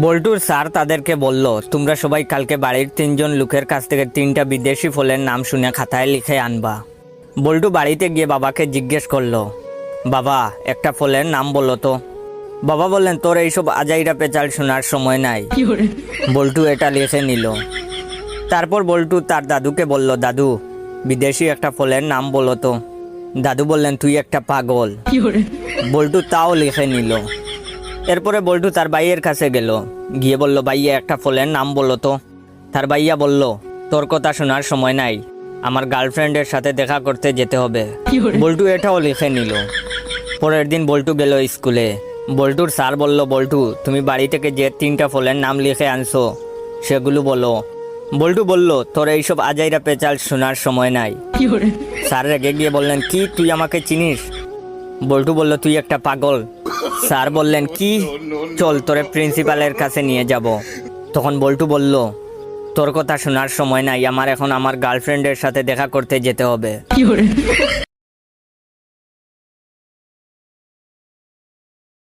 বল্টুর স্যার তাদেরকে বলল, তোমরা সবাই কালকে বাড়ির 3জন লোকের কাছ থেকে 3টা বিদেশি ফলের নাম শুনে খাতায় লিখে আনবা। বল্টু বাড়িতে গিয়ে বাবাকে জিজ্ঞেস করলো, বাবা একটা ফলের নাম বলো তো। বাবা বললেন, তোর এইসব আজাইরা পেঁচাল শোনার সময় নাই। বল্টু এটা লিখে নিল। তারপর বল্টু তার দাদুকে বলল, দাদু বিদেশি একটা ফলের নাম বলো তো। দাদু বললেন, তুই একটা পাগল। বল্টু তাও লিখে নিল। এরপরে বল্টু তার ভাইয়ের কাছে গেল, গিয়ে বলল, ভাইয়া একটা ফলের নাম বলো তো। তার ভাইয়া বলল, তোর কথা শোনার সময় নাই, আমার গার্লফ্রেন্ডের সাথে দেখা করতে যেতে হবে। বল্টু এটাও লিখে নিল। পরের দিন বল্টু গেল স্কুলে। বল্টুর স্যার বলল, বল্টু তুমি বাড়ি থেকে যে 3টা ফলের নাম লিখে আনছো সেগুলো বলো। বল্টু বলল, তোর এইসব আজাইরা পেঁচাল শোনার সময় নাই। স্যার রেগে গিয়ে বললেন, কি তুই আমাকে চিনিস? বল্টু বলল, তুই একটা পাগল। স্যার বললেন, কি? চল তোরে প্রিন্সিপালের কাছে নিয়ে যাব। তখন বল্টু বলল, তোর কথা শোনার সময় নাই, আমার এখন আমার গার্লফ্রেন্ডের সাথে দেখা করতে যেতে হবে।